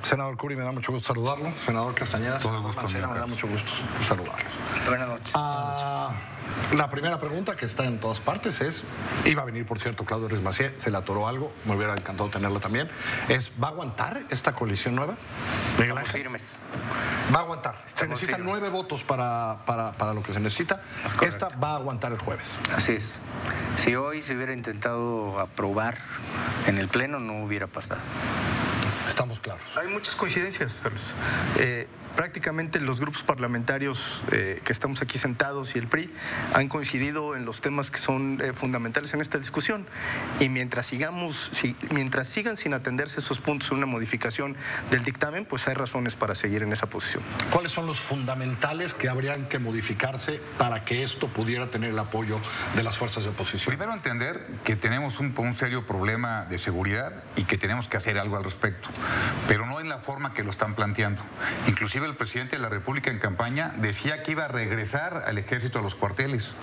Senador Curi, me da mucho gusto saludarlo. Senador Castañeda, todo el gusto, Mancera, me da mucho gusto saludarlo. Buenas noches. La primera pregunta que está en todas partes es, iba a venir, por cierto, Claudio Ruiz Massieu, se le atoró algo, me hubiera encantado tenerlo también, es, ¿va a aguantar esta coalición nueva? Miguel Ángel. Firmes. Va a aguantar. Se necesitan 9 votos para lo que se necesita. Esta va a aguantar el jueves. Así es. Si hoy se hubiera intentado aprobar en el Pleno, no hubiera pasado. Estamos claros. Hay muchas coincidencias, Carlos. Prácticamente los grupos parlamentarios que estamos aquí sentados y el PRI han coincidido en los temas que son fundamentales en esta discusión. Y mientras sigan sin atenderse esos puntos en una modificación del dictamen, pues hay razones para seguir en esa posición. ¿Cuáles son los fundamentales que habrían que modificarse para que esto pudiera tener el apoyo de las fuerzas de oposición? Primero, entender que tenemos un serio problema de seguridad y que tenemos que hacer algo al respecto, pero no en la forma que lo están planteando. Inclusive el presidente de la República en campaña decía que iba a regresar al ejército a los cuarteles.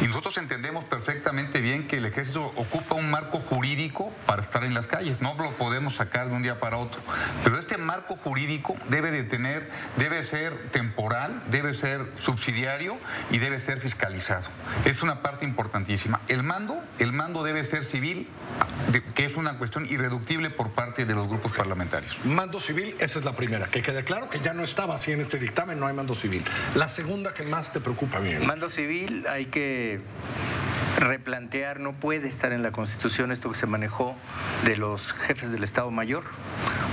Y nosotros entendemos perfectamente bien que el ejército ocupa un marco jurídico para estar en las calles. No lo podemos sacar de un día para otro. Pero este marco jurídico debe ser temporal, debe ser subsidiario y debe ser fiscalizado. Es una parte importantísima. El mando debe ser civil, que es una cuestión irreductible por parte de los grupos parlamentarios. Mando civil, esa es la primera. Que quede claro que ya no estaba así en este dictamen, no hay mando civil. La segunda que más te preocupa, bien. Mando civil hay que replantear, no puede estar en la Constitución esto que se manejó de los jefes del Estado Mayor.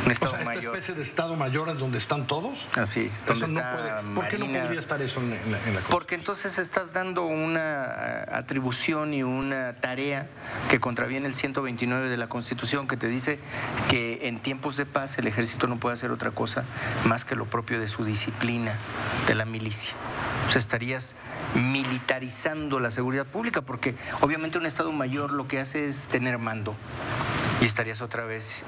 Un Estado esta Mayor. Especie de Estado Mayor en donde están todos. Así, donde eso no está puede. ¿Por qué no podría estar eso en la Constitución? Porque entonces estás dando una atribución y una tarea que contraviene el 129 de la Constitución, que te dice que en tiempos de paz el ejército no puede hacer otra cosa más que lo propio de su disciplina, de la milicia. O sea, estarías militarizando la seguridad pública, porque obviamente un Estado Mayor lo que hace es tener mando, y estarías otra vez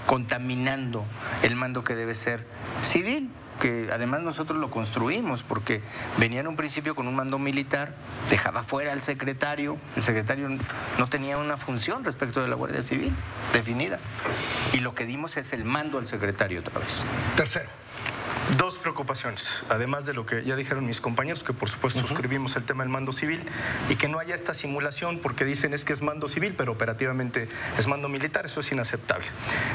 contaminando el mando que debe ser civil, que además nosotros lo construimos, porque venía en un principio con un mando militar, dejaba fuera al secretario, el secretario no tenía una función respecto de la Guardia Civil definida, y lo que dimos es el mando al secretario otra vez. Tercero. Dos preocupaciones, además de lo que ya dijeron mis compañeros, que por supuesto suscribimos el tema del mando civil, y que no haya esta simulación porque dicen es que es mando civil, pero operativamente es mando militar. Eso es inaceptable.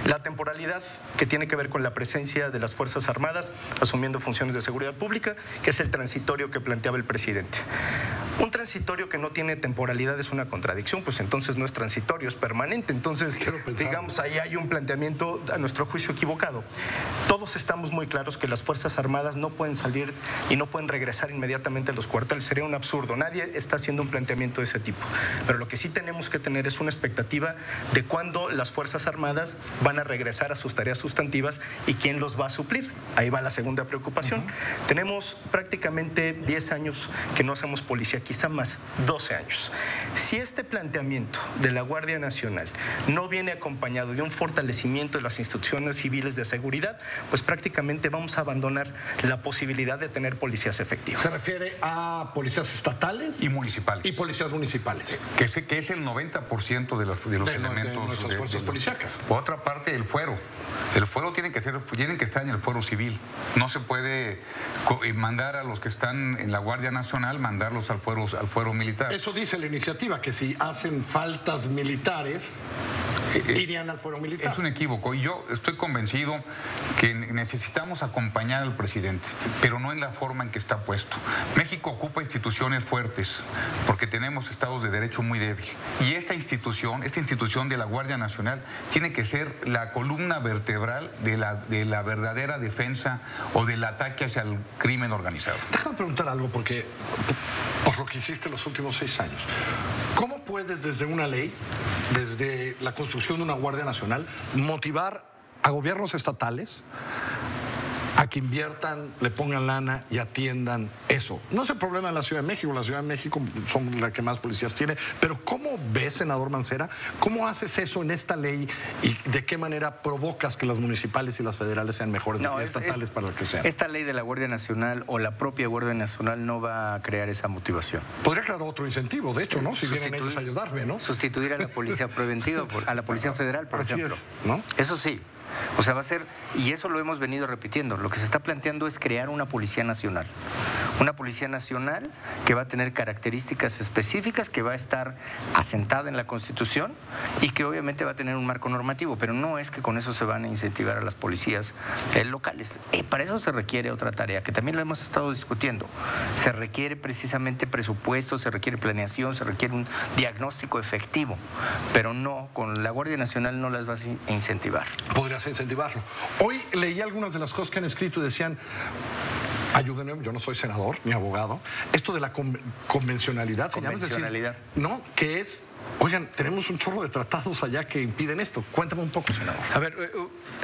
La temporalidad, que tiene que ver con la presencia de las Fuerzas Armadas asumiendo funciones de seguridad pública, que es el transitorio que planteaba el presidente. Un transitorio que no tiene temporalidad es una contradicción, pues entonces no es transitorio, es permanente. Entonces, digamos, ahí hay un planteamiento a nuestro juicio equivocado. Todos estamos muy claros que las Fuerzas Armadas no pueden salir y no pueden regresar inmediatamente a los cuarteles. Sería un absurdo. Nadie está haciendo un planteamiento de ese tipo. Pero lo que sí tenemos que tener es una expectativa de cuándo las Fuerzas Armadas van a regresar a sus tareas sustantivas y quién los va a suplir. Ahí va la segunda preocupación. Tenemos prácticamente 10 años que no hacemos policía, quizá más, 12 años. Si este planteamiento de la Guardia Nacional no viene acompañado de un fortalecimiento de las instituciones civiles de seguridad, pues prácticamente vamos a abandonar la posibilidad de tener policías efectivas. ¿Se refiere a policías estatales? Y municipales. Y policías municipales. Que es el 90% de los elementos de nuestras fuerzas policíacas. Por otra parte, el fuero. El fuero tienen que estar en el fuero civil. No se puede mandar a los que están en la Guardia Nacional, mandarlos al fuero militar. Eso dice la iniciativa, que si hacen faltas militares, irían al fuero militar. Es un equívoco, y yo estoy convencido que necesitamos acompañar al presidente, pero no en la forma en que está puesto. México ocupa instituciones fuertes porque tenemos estados de derecho muy débiles, y esta institución de la Guardia Nacional tiene que ser la columna vertebral de la verdadera defensa o del ataque hacia el crimen organizado. Déjame preguntar algo, porque por lo que hiciste los últimos 6 años, ¿cómo puedes desde una ley, desde la construcción de una Guardia Nacional, motivar a gobiernos estatales a que inviertan, le pongan lana y atiendan eso. No es el problema de la Ciudad de México. La Ciudad de México son la que más policías tiene. Pero ¿cómo ves, senador Mancera, cómo haces eso en esta ley y de qué manera provocas que las municipales y las federales sean mejores y estatales para lo que sean? Esta ley de la Guardia Nacional o la propia Guardia Nacional no va a crear esa motivación. Podría crear otro incentivo, de hecho, ¿no? Si vienen ellos a ayudarme, ¿no? Sustituir a la policía preventiva, a la policía federal, por ejemplo. ¿No? Eso sí. O sea, va a ser, y eso lo hemos venido repitiendo, lo que se está planteando es crear una policía nacional. Una policía nacional que va a tener características específicas, que va a estar asentada en la Constitución y que obviamente va a tener un marco normativo, pero no es que con eso se van a incentivar a las policías locales. Para eso se requiere otra tarea, que también lo hemos estado discutiendo. Se requiere precisamente presupuesto, se requiere planeación, se requiere un diagnóstico efectivo, pero no, con la Guardia Nacional no las vas a incentivar. Podrías incentivarlo. Hoy leí algunas de las cosas que han escrito y decían, ayúdenme, yo no soy senador ni abogado, esto de la convencionalidad, convencionalidad. ¿no? Que es, oigan, tenemos un chorro de tratados allá que impiden esto. Cuéntame un poco, senador. A ver,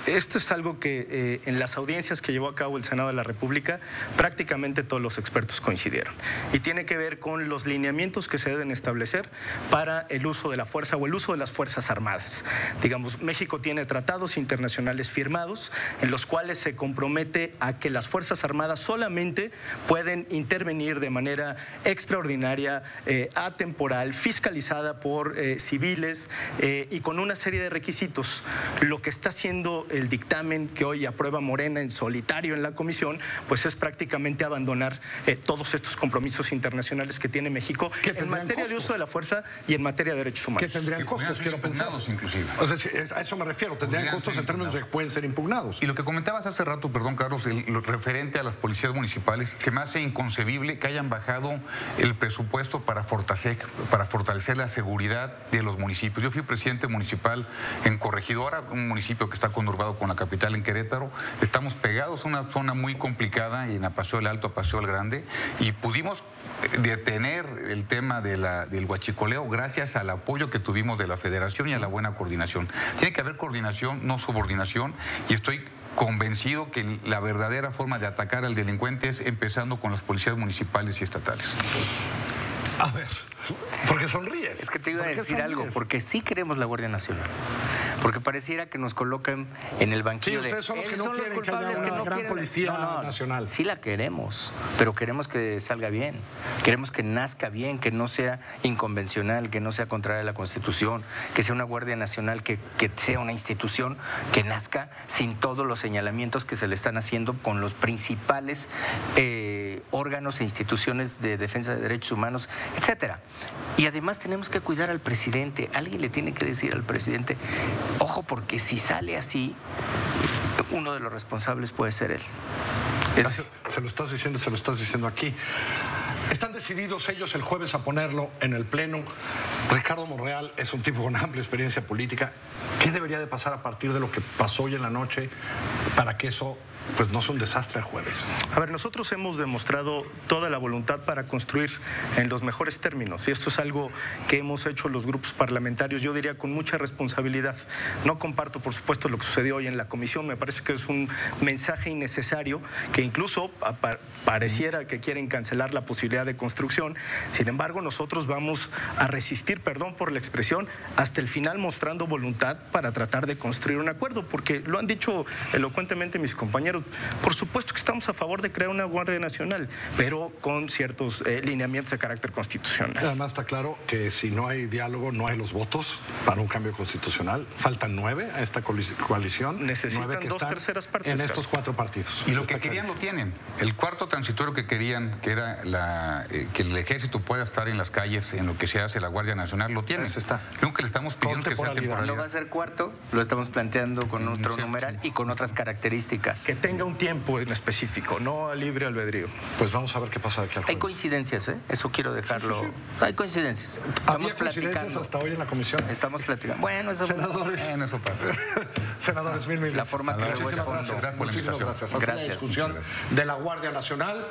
esto es algo que en las audiencias que llevó a cabo el Senado de la República, prácticamente todos los expertos coincidieron. Y tiene que ver con los lineamientos que se deben establecer para el uso de la fuerza o el uso de las Fuerzas Armadas. Digamos, México tiene tratados internacionales firmados en los cuales se compromete a que las Fuerzas Armadas solamente pueden intervenir de manera extraordinaria, atemporal, fiscalizada por civiles y con una serie de requisitos. Lo que está haciendo el dictamen que hoy aprueba Morena en solitario en la comisión, pues es prácticamente abandonar todos estos compromisos internacionales que tiene México en materia de uso de la fuerza y en materia de derechos humanos. Que tendrían costos, quiero pensar. Inclusive. O sea, a eso me refiero, tendrían costos en términos de que pueden ser impugnados. Y lo que comentabas hace rato, perdón, Carlos, lo referente a las policías municipales, se me hace inconcebible que hayan bajado el presupuesto para fortalecer la seguridad de los municipios. Yo fui presidente municipal en Corregidora, un municipio que está conurbado con la capital en Querétaro. Estamos pegados a una zona muy complicada, en a Paseo del Alto, a Paseo del Grande, y pudimos detener el tema del huachicoleo gracias al apoyo que tuvimos de la Federación y a la buena coordinación. Tiene que haber coordinación, no subordinación, y estoy convencido que la verdadera forma de atacar al delincuente es empezando con las policías municipales y estatales. A ver, ¿por qué sonríes? Es que te iba a decir algo, porque sí queremos la Guardia Nacional. Porque pareciera que nos colocan en el banquillo ustedes son los que no quieren que haya una gran policía nacional. Sí la queremos, pero queremos que salga bien. Queremos que nazca bien, que no sea inconvencional, que no sea contraria a la Constitución, que sea una Guardia Nacional, que sea una institución que nazca sin todos los señalamientos que se le están haciendo con los principales órganos e instituciones de defensa de derechos humanos, etcétera. Y además tenemos que cuidar al presidente. Alguien le tiene que decir al presidente, ojo, porque si sale así, uno de los responsables puede ser él. Se lo estás diciendo aquí. Están decididos ellos el jueves a ponerlo en el Pleno. Ricardo Monreal es un tipo con amplia experiencia política. ¿Qué debería de pasar a partir de lo que pasó hoy en la noche para que eso pues no sea un desastre el jueves? A ver, nosotros hemos demostrado toda la voluntad para construir en los mejores términos, y esto es algo que hemos hecho los grupos parlamentarios, yo diría con mucha responsabilidad. No comparto, por supuesto, lo que sucedió hoy en la comisión. Me parece que es un mensaje innecesario, que incluso pareciera que quieren cancelar la posibilidad de construcción. Sin embargo, nosotros vamos a resistir, perdón por la expresión, hasta el final, mostrando voluntad para tratar de construir un acuerdo, porque lo han dicho elocuentemente mis compañeros. Por supuesto que estamos a favor de crear una Guardia Nacional, pero con ciertos lineamientos de carácter constitucional. Además está claro que si no hay diálogo, no hay los votos para un cambio constitucional. Faltan 9 a esta coalición. Necesitan 2/3 partes. En estos 4 partidos. Y lo que querían lo tienen. El cuarto transitorio que querían, que era que el ejército pueda estar en las calles en lo que se hace la Guardia Nacional, lo tienen. Ese está. Lo que le estamos pidiendo es que sea temporalidad. No va a ser cuarto, lo estamos planteando con otro numeral y con otras características. Que tenga un tiempo en específico, no a libre albedrío. Pues vamos a ver qué pasa de aquí al jueves. Hay coincidencias, eso quiero dejarlo. Sí. Hay coincidencias. Había coincidencias hasta hoy en la comisión. Estamos platicando. Bueno, eso eso pasa. Senadores, mil La forma que luego es fondo. Muchísimas gracias. Así la discusión de la Guardia Nacional.